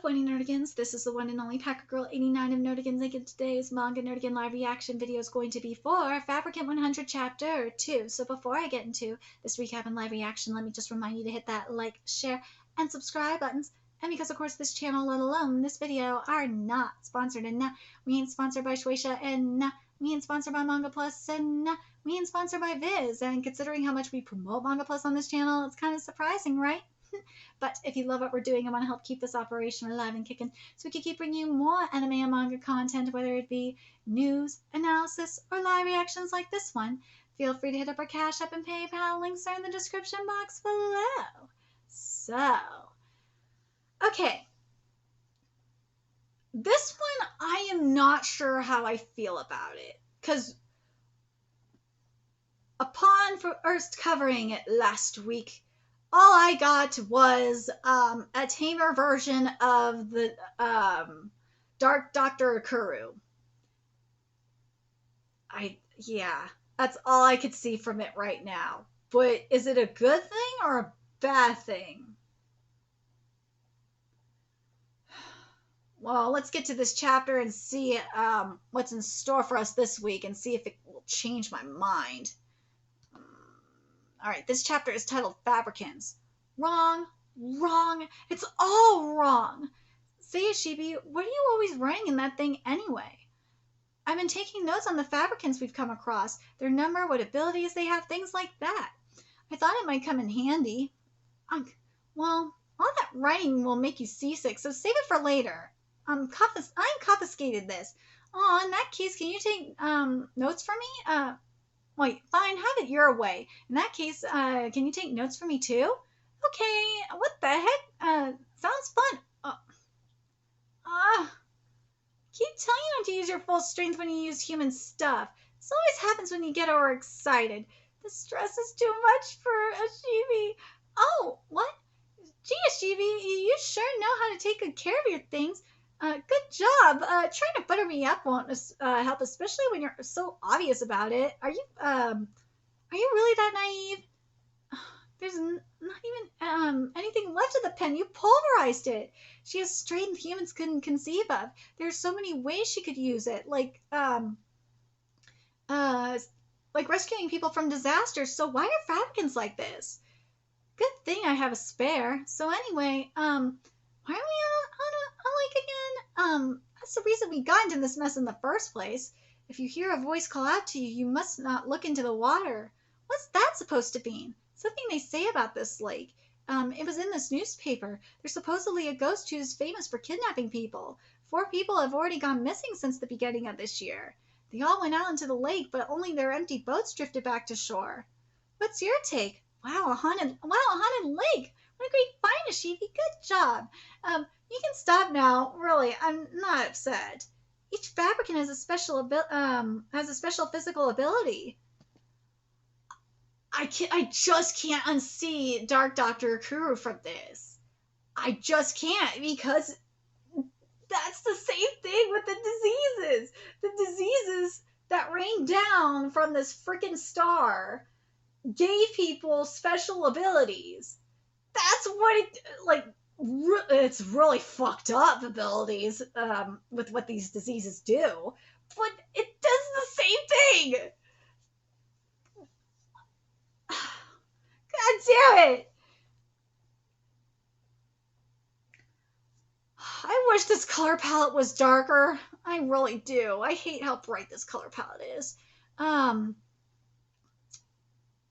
Pointy Nerdigans. This is the one and only Packer Girl 89 of Nerdigans, and today's Manga Nerdigan live reaction video is going to be for Fabricant 100 Chapter 2. So before I get into this recap and live reaction, let me just remind you to hit that like, share, and subscribe buttons. And because, of course, this channel, let alone this video, are not sponsored, and we ain't sponsored by Shueisha, and we ain't sponsored by Manga Plus, and we ain't sponsored by Viz. And considering how much we promote Manga Plus on this channel, it's kind of surprising, right? But if you love what we're doing and want to help keep this operation alive and kicking so we can keep bringing you more anime and manga content, whether it be news, analysis, or live reactions like this one, feel free to hit up our Cash App and PayPal. Links are in the description box below. So, okay. This one, I am not sure how I feel about it, because upon first covering it last week, all I got was a tamer version of the Dark Dr. Akuru. Yeah, that's all I could see from it right now. But is it a good thing or a bad thing? Well, let's get to this chapter and see what's in store for us this week and see if it will change my mind. Alright, this chapter is titled Fabricants. Wrong, wrong, it's all wrong. Say it, Shibi, what are you always writing in that thing anyway? I've been taking notes on the Fabricants we've come across, their number, what abilities they have, things like that. I thought it might come in handy. Well, all that writing will make you seasick, so save it for later. I confiscated this. Oh, in that case, can you take notes for me? Wait, fine, have it your way. In that case, can you take notes for me too? Okay, what the heck? Sounds fun. Keep telling you not to use your full strength when you use human stuff. This always happens when you get overexcited. The stress is too much for Ashibi. Oh, what? Gee, Ashibi, you sure know how to take good care of your things. Good job. Trying to butter me up won't help, especially when you're so obvious about it. Are you really that naive? There's not even anything left of the pen. You pulverized it. She has strength humans couldn't conceive of. There's so many ways she could use it, like rescuing people from disasters. So why are Fabricants like this? Good thing I have a spare. So anyway, why are we on Lake again? That's the reason we got into this mess in the first place. If you hear a voice call out to you, you must not look into the water. What's that supposed to mean? Something they say about this lake. It was in this newspaper. There's supposedly a ghost who's famous for kidnapping people. 4 people have already gone missing since the beginning of this year. They all went out into the lake, but only their empty boats drifted back to shore. What's your take? Wow, a haunted lake. What a great find, Ashibi. Good job. You can stop now. Really, I'm not upset. Each Fabricant has a special physical ability. I just can't unsee Dark Dr. Akuru from this. I just can't, because that's the same thing with the diseases. The diseases that rained down from this freaking star gave people special abilities. That's what it's really fucked up abilities with what these diseases do, but it does the same thing. God damn it. I wish this color palette was darker. I really do. I hate how bright this color palette is.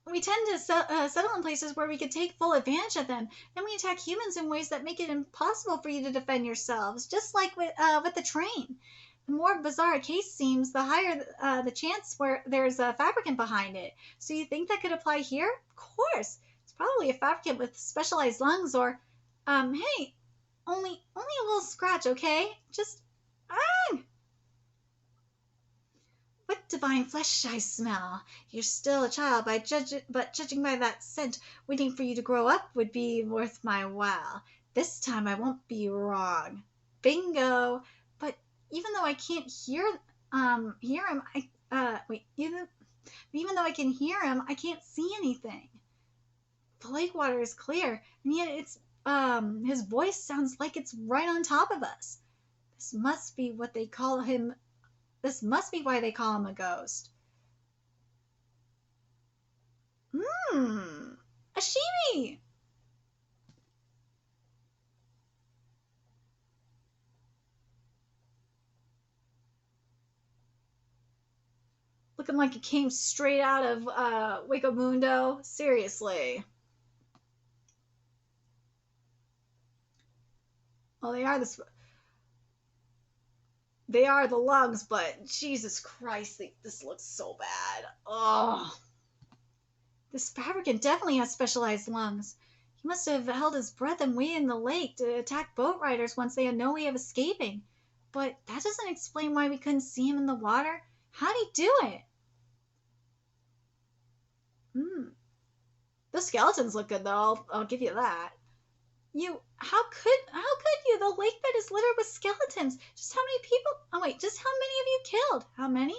We tend to settle in places where we could take full advantage of them. Then we attack humans in ways that make it impossible for you to defend yourselves, just like with the train. The more bizarre a case seems, the higher the chance where there's a Fabricant behind it. So you think that could apply here? Of course. It's probably a Fabricant with specialized lungs or, hey, only a little scratch, okay? Just, What divine flesh I smell? You're still a child, but judging by that scent, waiting for you to grow up would be worth my while. This time I won't be wrong. Bingo! But even though I can't hear him, even though I can hear him, I can't see anything. The lake water is clear, and yet it's his voice sounds like it's right on top of us. This must be what they call him. This must be why they call him a ghost. A Shibi! Looking like it came straight out of Wakamundo. Seriously. Well, they are the lungs, but Jesus Christ, this looks so bad. Oh, this fabricant definitely has specialized lungs. He must have held his breath and waited in the lake to attack boat riders once they had no way of escaping. But that doesn't explain why we couldn't see him in the water. How'd he do it? The skeletons look good, though. I'll give you that. How could you? The lake bed is littered with skeletons. Just how many people? Oh wait, just how many have you killed? How many?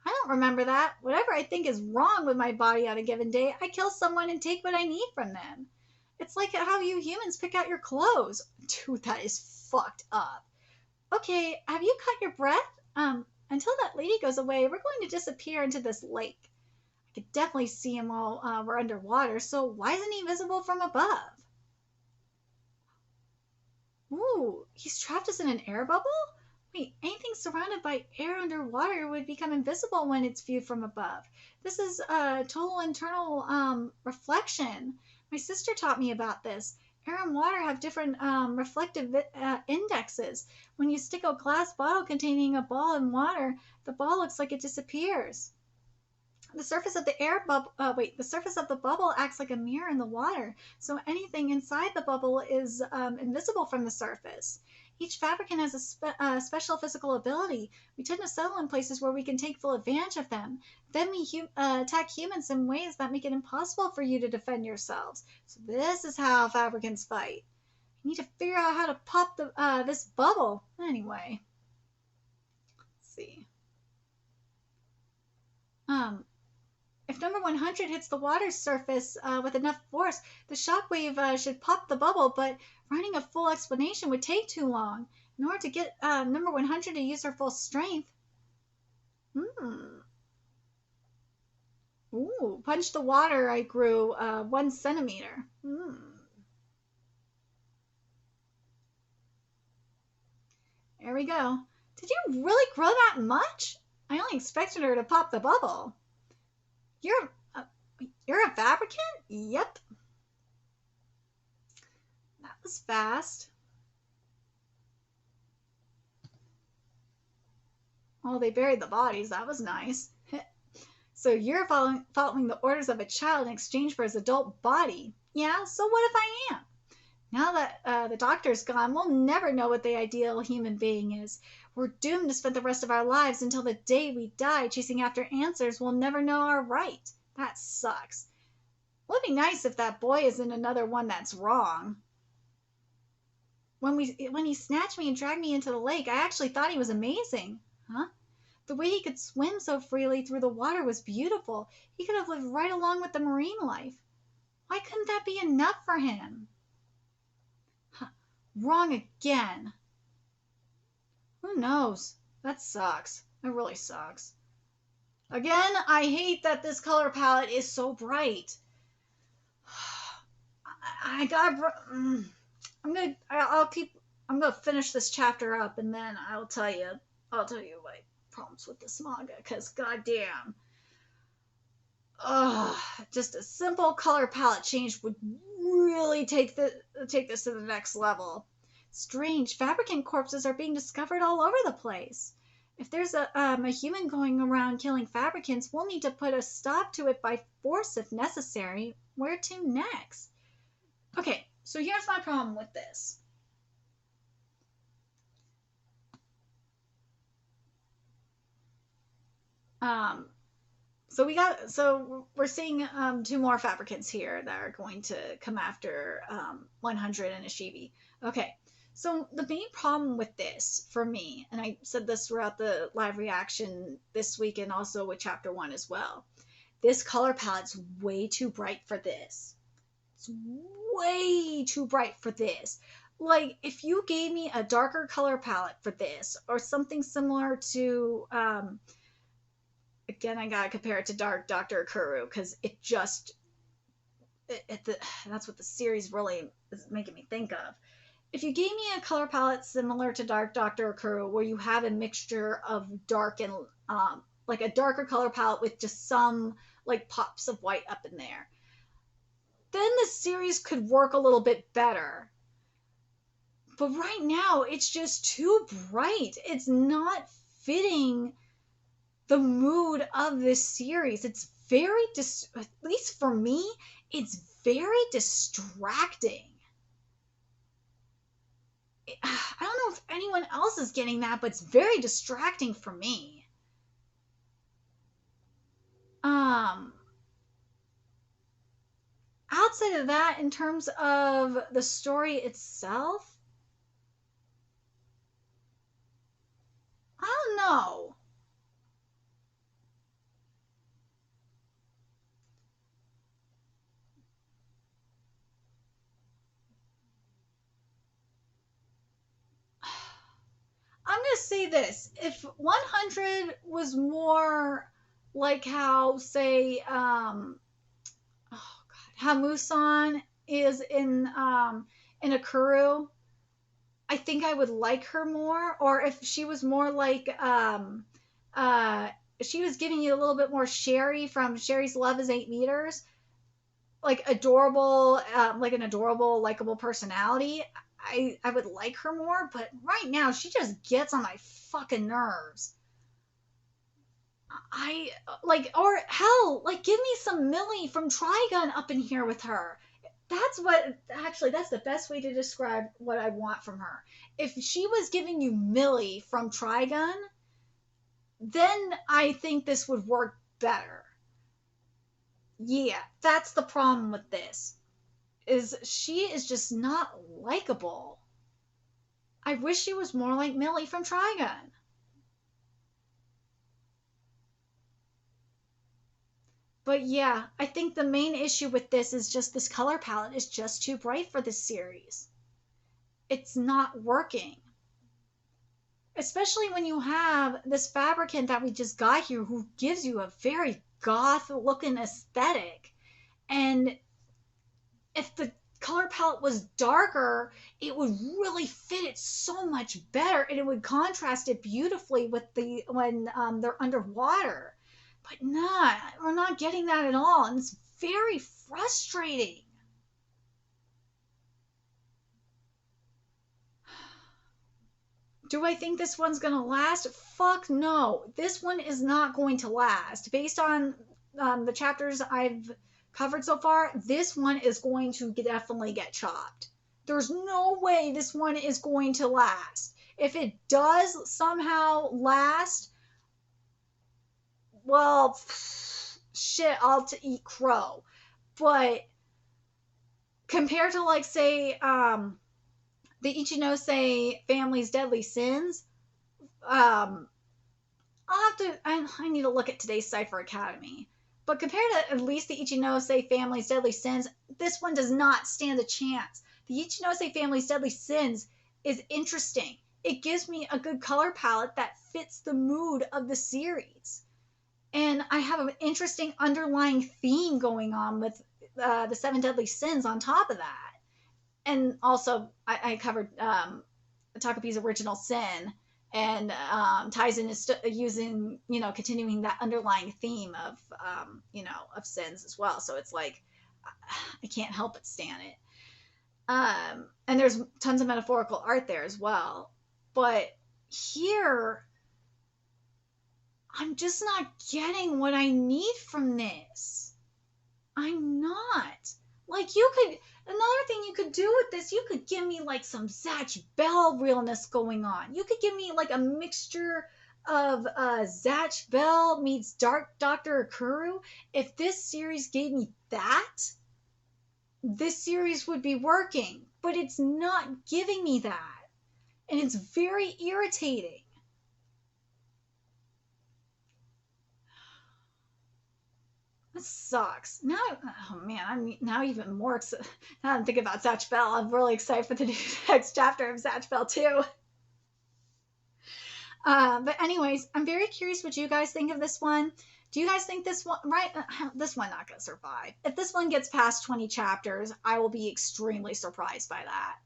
I don't remember that. Whatever I think is wrong with my body on a given day, I kill someone and take what I need from them. It's like how you humans pick out your clothes. Dude, that is fucked up. Okay, have you caught your breath? Until that lady goes away, we're going to disappear into this lake. I could definitely see him while we're underwater, so why isn't he visible from above? Ooh, he's trapped us in an air bubble? Wait, anything surrounded by air underwater would become invisible when it's viewed from above. This is a total internal reflection. My sister taught me about this. Air and water have different reflective indexes. When you stick a glass bottle containing a ball in water, the ball looks like it disappears. The surface of the surface of the bubble acts like a mirror in the water, so anything inside the bubble is invisible from the surface. Each fabricant has a special physical ability. We tend to settle in places where we can take full advantage of them. Then we attack humans in ways that make it impossible for you to defend yourselves. So this is how fabricants fight. You need to figure out how to pop this bubble. Anyway, let's see. If number 100 hits the water surface with enough force, the shockwave should pop the bubble, but writing a full explanation would take too long. In order to get number 100 to use her full strength. Ooh, punch the water I grew 1 centimeter. There we go. Did you really grow that much? I only expected her to pop the bubble. You're a fabricant? Yep. That was fast. Oh, they buried the bodies. That was nice. So you're following the orders of a child in exchange for his adult body. Yeah, so what if I am? Now that the doctor's gone, we'll never know what the ideal human being is. We're doomed to spend the rest of our lives until the day we die chasing after answers we'll never know are right. That sucks. It would be nice if that boy isn't another one that's wrong. When he snatched me and dragged me into the lake, I actually thought he was amazing. Huh? The way he could swim so freely through the water was beautiful. He could have lived right along with the marine life. Why couldn't that be enough for him? Huh. Wrong again. Who knows? That sucks. It really sucks. Again, I hate that this color palette is so bright. I'm gonna finish this chapter up and then I'll tell you my problems with this manga, because goddamn. Just a simple color palette change would really take this to the next level. Strange, fabricant corpses are being discovered all over the place. If there's a human going around killing fabricants, we'll need to put a stop to it by force if necessary. Where to next? Okay, so here's my problem with this. So we're seeing 2 more fabricants here that are going to come after 100 and Ishibi. Okay, so the main problem with this for me, and I said this throughout the live reaction this week and also with chapter 1 as well, this color palette's way too bright for this. it's way too bright for this. Like, if you gave me a darker color palette for this, or something similar to, again, I gotta compare it to Dark Dr. Kuru, because that's what the series really is making me think of. If you gave me a color palette similar to Dark Dr. Kuru, where you have a mixture of dark and, like a darker color palette with just some, like, pops of white up in there, then the series could work a little bit better. But right now, it's just too bright. It's not fitting the mood of this series. It's very, at least for me, it's very distracting. I don't know if anyone else is getting that, but it's very distracting for me. Outside of that, in terms of the story itself, I don't know. I'm gonna say this: if 100 was more like how, say, oh god, how Musan is in Akuru, I think I would like her more. Or if she was more like, uh, she was giving you a little bit more Sherry from Sherry's Love is 8 meters, like adorable, like an adorable, likable personality. I would like her more, but right now she just gets on my fucking nerves. I like, or hell, like, give me some Millie from Trigun up in here with her. That's the best way to describe what I want from her. If she was giving you Millie from Trigun, then I think this would work better. Yeah, that's the problem with this. Is she is just not likable. I wish she was more like Millie from Trigun. But yeah, I think the main issue with this is just this color palette is just too bright for this series. It's not working. Especially when you have this fabricant that we just got here who gives you a very goth looking aesthetic. And if the color palette was darker, it would really fit it so much better, and it would contrast it beautifully with the when they're underwater. But not, we're not getting that at all, and it's very frustrating. Do I think this one's gonna last? Fuck no. This one is not going to last. Based on the chapters I've covered so far, this one is going to definitely get chopped. There's no way this one is going to last. If it does somehow last, well, shit, I'll eat crow. But compared to, like, say, the Ichinose family's deadly sins, I'll have to, I need to look at today's Cypher Academy. But compared to at least the Ichinose family's deadly sins, this one does not stand a chance. The Ichinose family's deadly sins is interesting. It gives me a good color palette that fits the mood of the series. And I have an interesting underlying theme going on with the Seven Deadly Sins on top of that. And also, I covered Takapi's original sin, and Taizen is using, continuing that underlying theme of, of sins as well. So it's like, I can't help but stand it. And there's tons of metaphorical art there as well. But here, I'm just not getting what I need from this. I'm not. Like, another thing you could do with this, you could give me, like, some Zatch Bell realness going on. You could give me, like, a mixture of Zatch Bell meets Dark Dr. Akuru. If this series gave me that, this series would be working. But it's not giving me that. And it's very irritating. That sucks. Now, oh man, I'm now even more excited. Now I'm thinking about Zatch Bell. I'm really excited for the next chapter of Zatch Bell too. But anyways, I'm very curious what you guys think of this one. Do you guys think this one, right? This one not gonna survive. If this one gets past 20 chapters, I will be extremely surprised by that.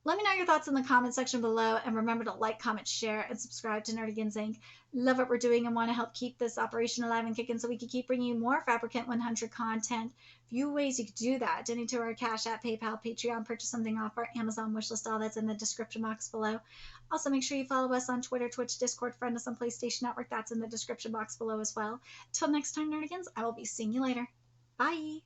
Let me know your thoughts in the comment section below, and remember to like, comment, share, and subscribe to Nerdigans Inc. Love what we're doing and want to help keep this operation alive and kicking so we can keep bringing you more Fabricant 100 content. Few ways you can do that: donate to our Cash App, PayPal, Patreon, purchase something off our Amazon wishlist. All that's in the description box below. Also, make sure you follow us on Twitter, Twitch, Discord, friend us on PlayStation Network. That's in the description box below as well. Till next time, Nerdigans, I will be seeing you later. Bye.